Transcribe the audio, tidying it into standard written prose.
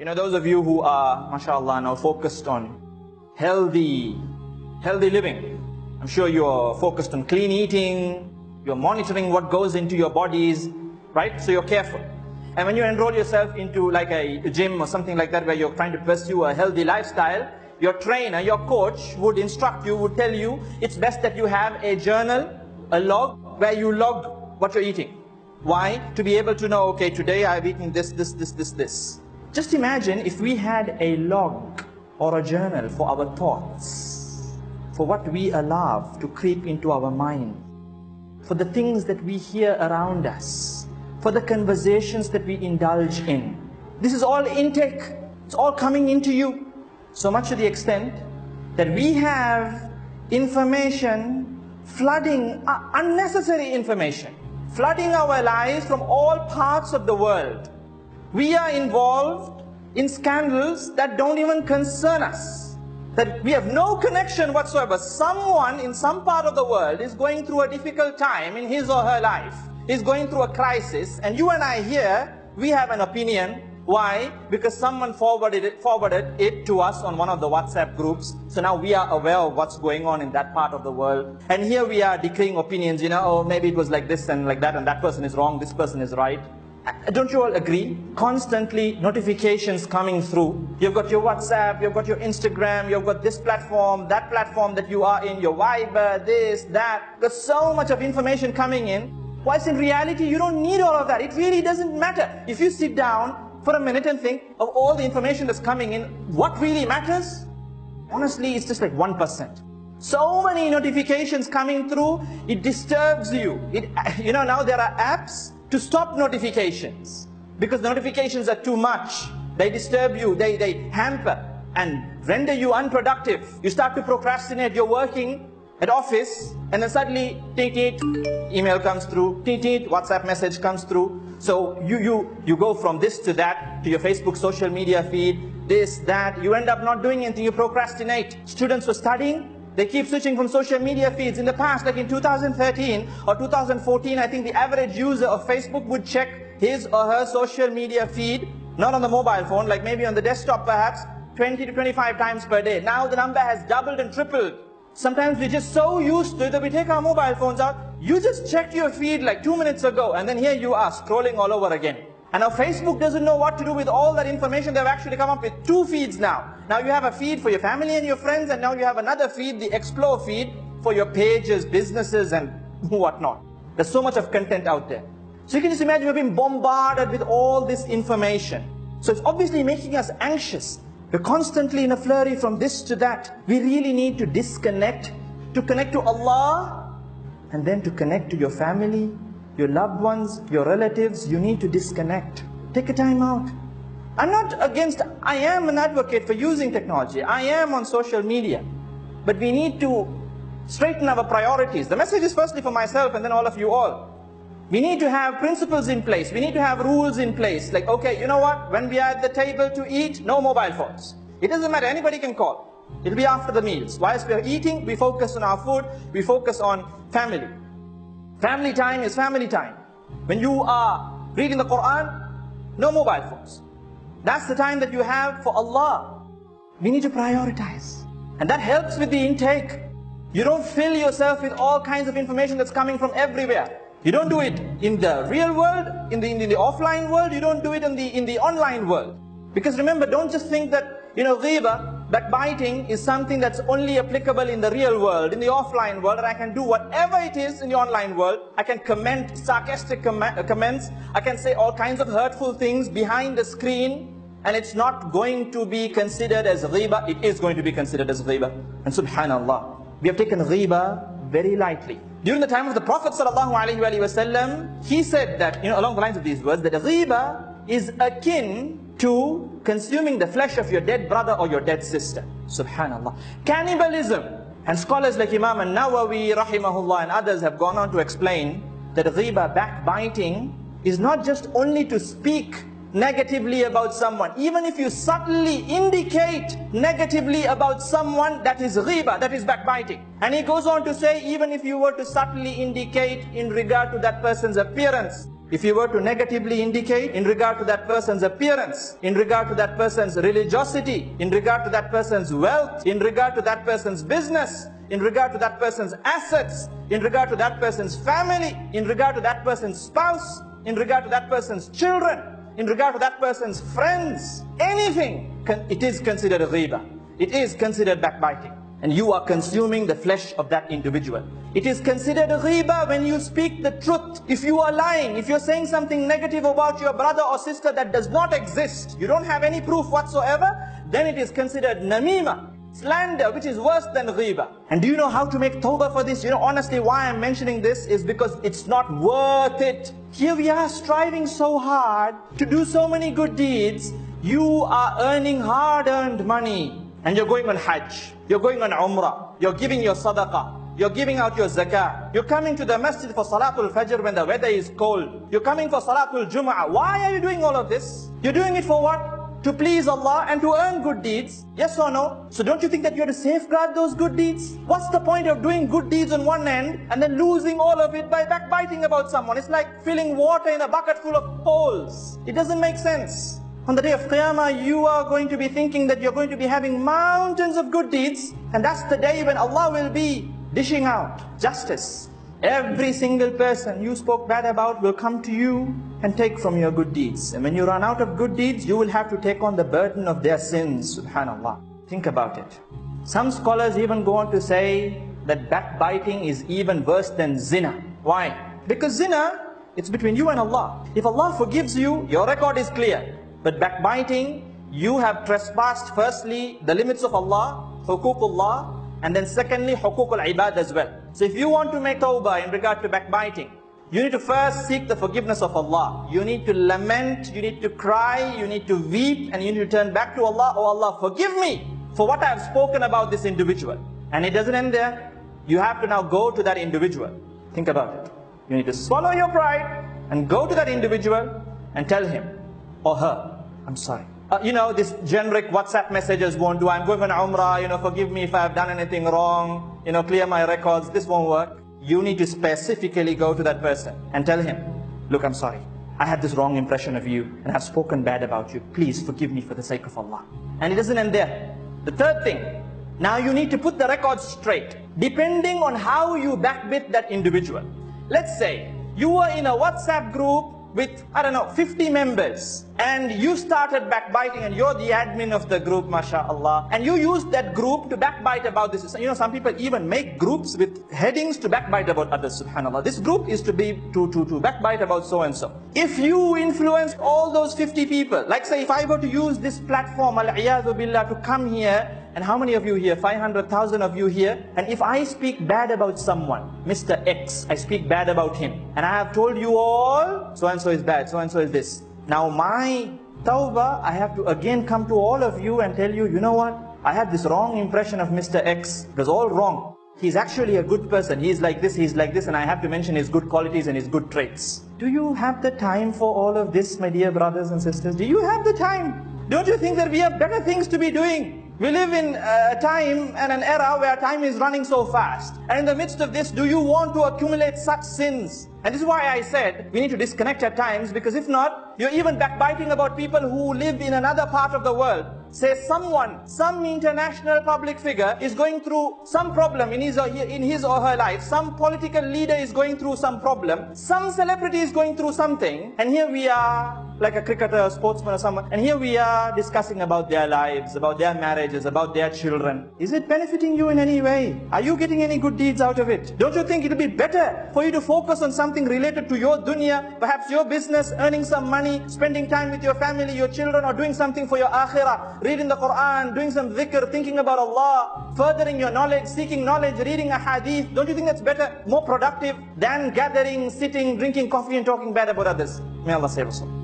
Those of you who are, mashallah, now focused on healthy living. I'm sure you're focused on clean eating, you're monitoring what goes into your bodies, right? So you're careful. And when you enroll yourself into like a gym or something like that where you're trying to pursue a healthy lifestyle, your trainer, your coach would instruct you, would tell you, it's best that you have a journal, a log, where you log what you're eating. Why? To be able to know, okay, today I've eaten this. Just imagine if we had a log or a journal for our thoughts, for what we allow to creep into our mind, for the things that we hear around us, for the conversations that we indulge in. This is all intake. It's all coming into you. So much to the extent that we have information flooding, unnecessary information, flooding our lives from all parts of the world. We are involved in scandals that don't even concern us, that we have no connection whatsoever. Someone in some part of the world is going through a difficult time in his or her life, is going through a crisis, and you and I here, we have an opinion. Why? Because someone forwarded it to us on one of the WhatsApp groups. So now we are aware of what's going on in that part of the world. And here we are declaring opinions, oh, maybe it was like this and like that, and that person is wrong, this person is right. Don't you all agree? Constantly notifications coming through. You've got your WhatsApp, you've got your Instagram, you've got this platform, that platform that you are in, your Viber, this, that. There's so much of information coming in. Whilst in reality, you don't need all of that. It really doesn't matter. If you sit down for a minute and think of all the information that's coming in, what really matters? Honestly, it's just like 1%. So many notifications coming through, it disturbs you. Now there are apps to stop notifications, because notifications are too much. They disturb you, they hamper and render you unproductive. You start to procrastinate. You're working at office and then suddenly email comes through, WhatsApp message comes through. So you go from this to that, to your Facebook social media feed, this, that. You end up not doing anything, you procrastinate. Students who are studying, they keep switching from social media feeds. In the past, like in 2013 or 2014, I think the average user of Facebook would check his or her social media feed, not on the mobile phone, like maybe on the desktop perhaps, 20 to 25 times per day. Now the number has doubled and tripled. Sometimes we're just so used to it that we take our mobile phones out. You just checked your feed like 2 minutes ago, and then here you are scrolling all over again. And now Facebook doesn't know what to do with all that information. They've actually come up with 2 feeds now. Now you have a feed for your family and your friends, and now you have another feed, the Explore feed, for your pages, businesses, and whatnot. There's so much of content out there. So you can just imagine we're being bombarded with all this information. So it's obviously making us anxious. We're constantly in a flurry from this to that. We really need to disconnect, to connect to Allah, and then to connect to your family, your loved ones, your relatives. You need to disconnect. Take a time out. I am an advocate for using technology. I am on social media. But we need to straighten our priorities. The message is firstly for myself and then all of you all. We need to have principles in place. We need to have rules in place. Like, okay, you know what? When we are at the table to eat, no mobile phones. It doesn't matter. Anybody can call. It'll be after the meals. Whilst we are eating, we focus on our food. We focus on family. Family time is family time. When you are reading the Quran, no mobile phones. That's the time that you have for Allah. We need to prioritize. And that helps with the intake. You don't fill yourself with all kinds of information that's coming from everywhere. You don't do it in the real world, in the offline world. You don't do it in the online world. Because remember, don't just think that, ghiba, backbiting is something that's only applicable in the real world, in the offline world, and I can do whatever it is in the online world. I can comment sarcastic comments. I can say all kinds of hurtful things behind the screen, and it's not going to be considered as ghiba. It is going to be considered as ghiba. And subhanallah, we have taken ghiba very lightly. During the time of the Prophet ﷺ, he said that, along the lines of these words, that ghiba is akin to consuming the flesh of your dead brother or your dead sister. Subhanallah. Cannibalism. And scholars like Imam al-Nawawi, rahimahullah, and others have gone on to explain that ghiba, backbiting, is not just only to speak negatively about someone. Even if you subtly indicate negatively about someone, that is ghiba, that is backbiting. And he goes on to say, even if you were to subtly indicate in regard to that person's appearance, if you were to negatively indicate in regard to that person's appearance, in regard to that person's religiosity, in regard to that person's wealth, in regard to that person's business, in regard to that person's assets, in regard to that person's family, in regard to that person's spouse, in regard to that person's children, in regard to that person's friends, anything, it is considered a ghiba. It is considered backbiting. And you are consuming the flesh of that individual. It is considered a ghiba when you speak the truth. If you are lying, if you're saying something negative about your brother or sister that does not exist, you don't have any proof whatsoever, then it is considered namima, slander, which is worse than ghiba. And do you know how to make tawbah for this? You know, honestly, why I'm mentioning this is because it's not worth it. Here we are striving so hard to do so many good deeds. You are earning hard-earned money. And you're going on Hajj, you're going on Umrah, you're giving your sadaqah, you're giving out your zakah, you're coming to the masjid for Salatul Fajr when the weather is cold, you're coming for Salatul Jum'ah. Why are you doing all of this? You're doing it for what? To please Allah and to earn good deeds. Yes or no? So don't you think that you have to safeguard those good deeds? What's the point of doing good deeds on one end and then losing all of it by backbiting about someone? It's like filling water in a bucket full of holes. It doesn't make sense. On the day of Qiyamah, you are going to be thinking that you're going to be having mountains of good deeds, and that's the day when Allah will be dishing out justice. Every single person you spoke bad about will come to you and take from your good deeds. And when you run out of good deeds, you will have to take on the burden of their sins, subhanallah. Think about it. Some scholars even go on to say that backbiting is even worse than zina. Why? Because zina, it's between you and Allah. If Allah forgives you, your record is clear. But backbiting, you have trespassed firstly the limits of Allah, huququllah, and then secondly huququl ibad as well. So if you want to make tawbah in regard to backbiting, you need to first seek the forgiveness of Allah. You need to lament, you need to cry, you need to weep, and you need to turn back to Allah. Oh Allah, forgive me for what I have spoken about this individual. And it doesn't end there. You have to now go to that individual. Think about it. You need to swallow your pride and go to that individual and tell him or her, I'm sorry. You know, this generic WhatsApp messages won't do. I'm going on Umrah, you know, forgive me if I've done anything wrong, you know, clear my records. This won't work. You need to specifically go to that person and tell him, look, I'm sorry. I had this wrong impression of you and I've spoken bad about you. Please forgive me for the sake of Allah. And it doesn't end there. The third thing, now you need to put the records straight, depending on how you backbit that individual. Let's say you were in a WhatsApp group with, I don't know, 50 members, and you started backbiting, and you're the admin of the group, mashallah, and you used that group to backbite about this. You know, some people even make groups with headings to backbite about others, subhanallah. This group is to backbite about so and so. If you influence all those 50 people, like say if I were to use this platform, al-iyadhu billah, to come here, and how many of you here? 500,000 of you here. And if I speak bad about someone, Mr. X, I speak bad about him, and I have told you all, so and so is bad, so and so is this. Now my tawbah, I have to again come to all of you and tell you, you know what? I had this wrong impression of Mr. X. It was all wrong. He's actually a good person. He's like this, and I have to mention his good qualities and his good traits. Do you have the time for all of this, my dear brothers and sisters? Do you have the time? Don't you think that we have better things to be doing? We live in a time and an era where time is running so fast. And in the midst of this, do you want to accumulate such sins? And this is why I said we need to disconnect at times, because if not, you're even backbiting about people who live in another part of the world. Say some international public figure is going through some problem in his or her life. Some political leader is going through some problem. Some celebrity is going through something. And here we are, like a cricketer, a sportsman or someone. And here we are discussing about their lives, about their marriages, about their children. Is it benefiting you in any way? Are you getting any good deeds out of it? Don't you think it would be better for you to focus on something related to your dunya, perhaps your business, earning some money, spending time with your family, your children, or doing something for your akhirah, reading the Quran, doing some dhikr, thinking about Allah, furthering your knowledge, seeking knowledge, reading a hadith? Don't you think that's better, more productive than gathering, sitting, drinking coffee and talking bad about others? May Allah save us all.